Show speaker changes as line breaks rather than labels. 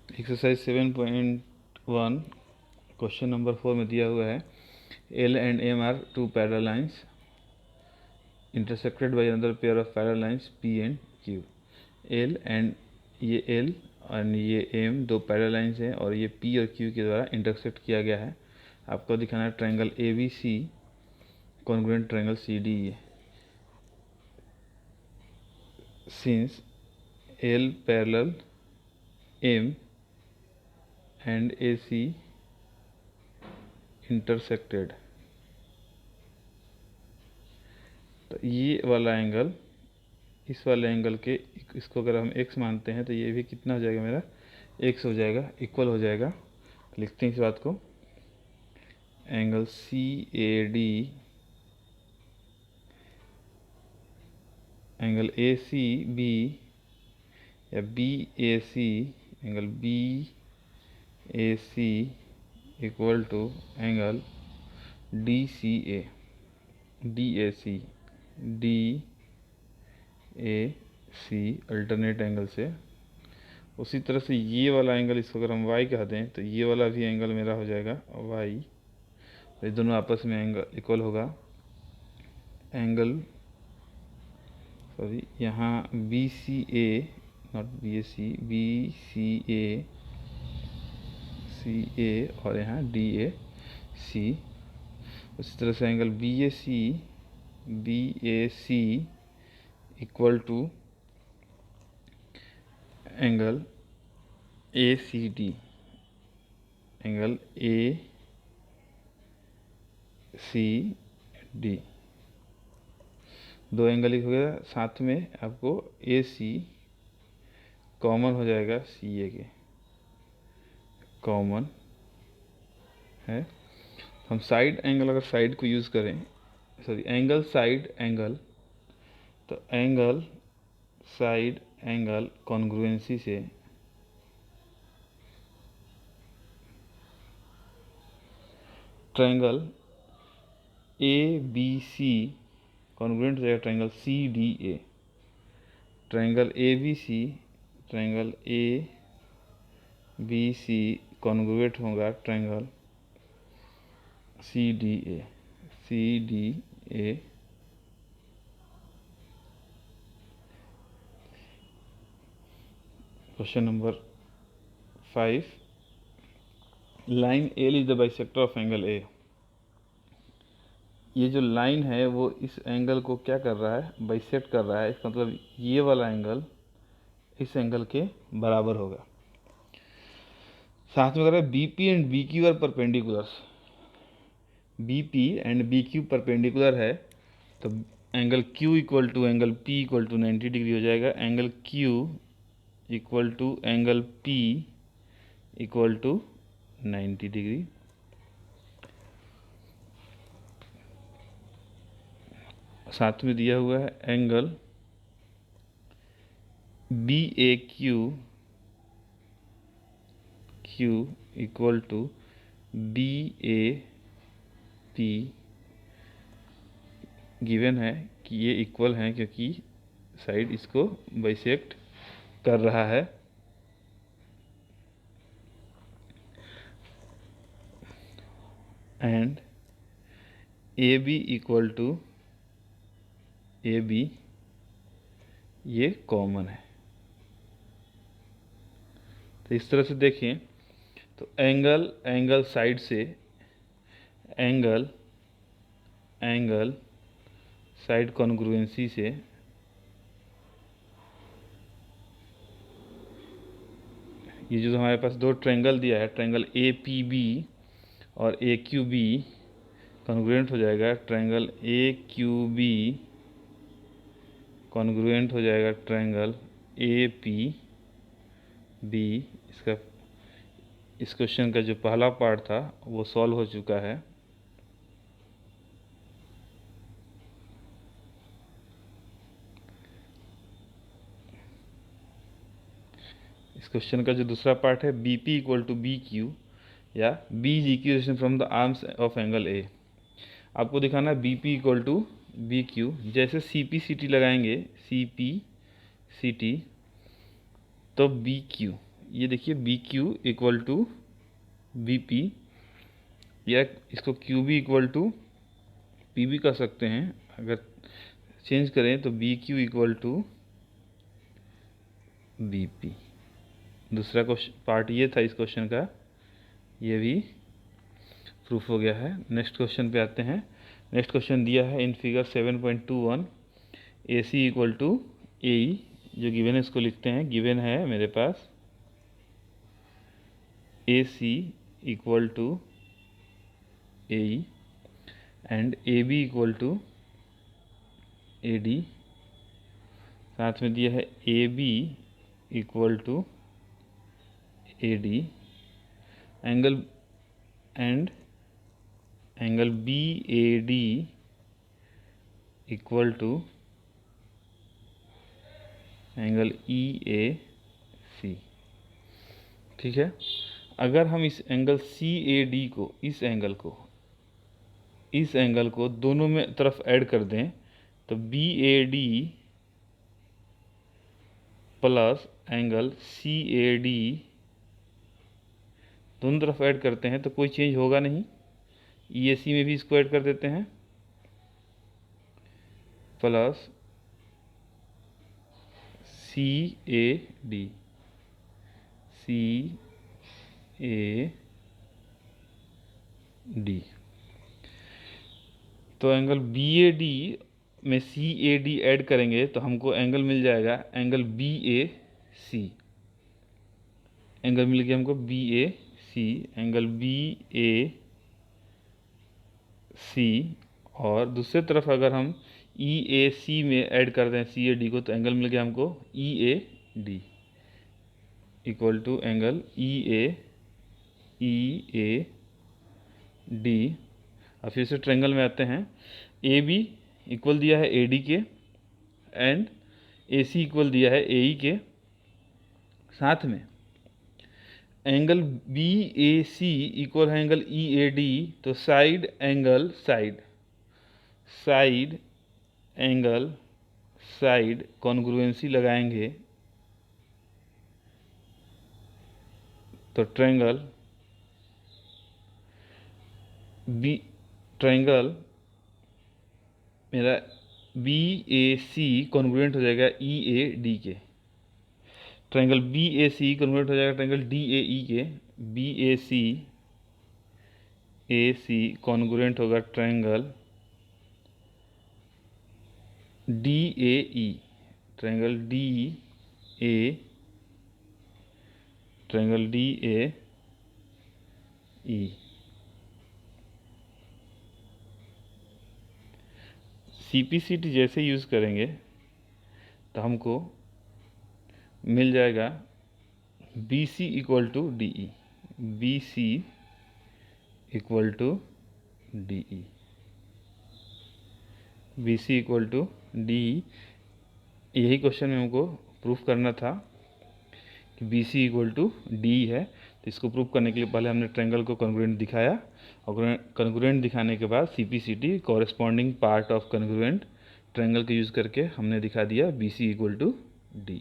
Exercise 7.1 question number 4 में दिया हुआ है L and M are two parallel lines intersected by another pair of parallel lines P and Q. L and ये L और ये M दो पैरेलल लाइंस हैं और ये P और Q के द्वारा इंटरसेक्ट किया गया है। आपको दिखाना है triangle ABC congruent triangle CDE। Since L parallel M and AC intersected, तो ये वाला एंगल इस वाले एंगल के इसको अगर हम x मानते हैं तो ये भी कितना हो जाएगा, मेरा x हो जाएगा, इक्वल हो जाएगा। लिखते हैं इस बात को, एंगल CAD एंगल ACB या BAC angle BAC equal to angle DCA alternate angle से। उसी तरह से ये वाला एंगल इसको अगर हम y कह दें तो ये वाला भी एंगल मेरा हो जाएगा y। ये दोनों आपस में एंगल इक्वल होगा। एंगल यहाँ BCA नॉट BAC CA और यहाँ DAC। उसी तरह से angle BAC equal to angle ACD दो एंगल हो गया, साथ में आपको AC कॉमन हो जाएगा CA के, कॉमन है। हम साइड एंगल अगर साइड को यूज़ करें, एंगल साइड एंगल, तो एंगल साइड एंगल कॉन्ग्रुएंसी से ट्रायंगल ABC कॉन्ग्रुएंट हो जाएगा triangle CDA। Triangle ABC congruent होगा triangle CDA। Question number 5, line L is the bisector of angle A। ये जो लाइन है वो इस एंगल को क्या कर रहा है, बाइसेक्ट कर रहा है। इसका मतलब ये वाला एंगल इस एंगल के बराबर होगा। साथ में कह रहा है BP and BQ are perpendicular. BP and BQ perpendicular है तो angle Q equal to angle P equal to 90 degree हो जाएगा। Angle Q equal to angle P equal to 90 degree. साथ में दिया हुआ है angle BAQ equal to BAP। Given है कि ये इक्वल हैं क्योंकि साइड इसको बाइसेक्ट कर रहा है। And AB equal to AB, ये कॉमन है। तो इस तरह से देखें तो एंगल साइड से एंगल साइड कॉन्ग्रुएंसी से ये जो हमारे पास दो ट्रायंगल दिया है, ट्रायंगल APB और AQB कॉन्ग्रुएंट हो जाएगा। ट्रायंगल AQB कॉन्ग्रुएंट हो जाएगा ट्रायंगल APB। इस क्वेश्चन का जो पहला पार्ट था वो सॉल्व हो चुका है। इस क्वेश्चन का जो दूसरा पार्ट है BP इक्वल टू BQ या B is equation from the arms of angle A। आपको दिखाना है BP इक्वल टू BQ। जैसे CP CT लगाएंगे, CP CT, तो BQ ये देखिए B Q equal to B P, या इसको Q B equal to P भी कर सकते हैं। अगर चेंज करें तो B Q equal to B P. दूसरा क्वेश्चन पार्ट ये था इस क्वेश्चन का, ये भी प्रूफ हो गया है। नेक्स्ट क्वेश्चन पे आते हैं। नेक्स्ट क्वेश्चन दिया है in figure 7.21 A C equal to A E, जो गिवन है इसको लिखते हैं। गिवन है मेरे पास A C equal to A E and A B equal to A D. साथ में दिया है A B equal to A D angle and angle B A D equal to angle E A C. ठीक है, अगर हम इस angle C A D को इस एंगल को दोनों में तरफ ऐड कर दें तो B A D plus angle C A D दोनों तरफ ऐड करते हैं तो कोई चेंज होगा नहीं। ई ए सी में भी इसको ऐड कर देते हैं, प्लस सी ए डी तो एंगल बी ए डी में सी ए डी ऐड करेंगे तो हमको एंगल मिल जाएगा angle B A C. Angle मिल गया हमको B A C, angle B A सी। और दूसरे तरफ अगर हम ई ए सी में ऐड कर दें सी ए डी को तो एंगल मिल गया हमको E A D equal to angle E A D. अब फिर से ट्रायंगल में आते हैं। ए बी इक्वल दिया है ए डी के एंड ए सी इक्वल दिया है ए ई के। साथ में angle B A C equal है एंगल ई ए डी, तो साइड एंगल साइड कॉन्ग्रुएंसी लगाएंगे तो ट्रायंगल मेरा बी ए सी कॉन्ग्रुएंट हो जाएगा ई ए डी के। Triangle B A C convert हो जाएगा ट्रायंगल डी ए ई के। बी ए सी कॉन्ग्रुएंट होगा triangle D A E, triangle D A E. CPCT जैसे यूज़ करेंगे तो हमको मिल जाएगा B C equal to D E, B C equal to D E, B C equal to D E. यही question में हमको प्रूफ करना था कि B C equal to D है। तो इसको प्रूफ करने के लिए पहले हमने ट्रायंगल को कॉन्ग्रुएंट दिखाया और कॉन्ग्रुएंट दिखाने के बाद CPCT corresponding part of congruent triangle का यूज़ करके हमने दिखा दिया B C equal to D.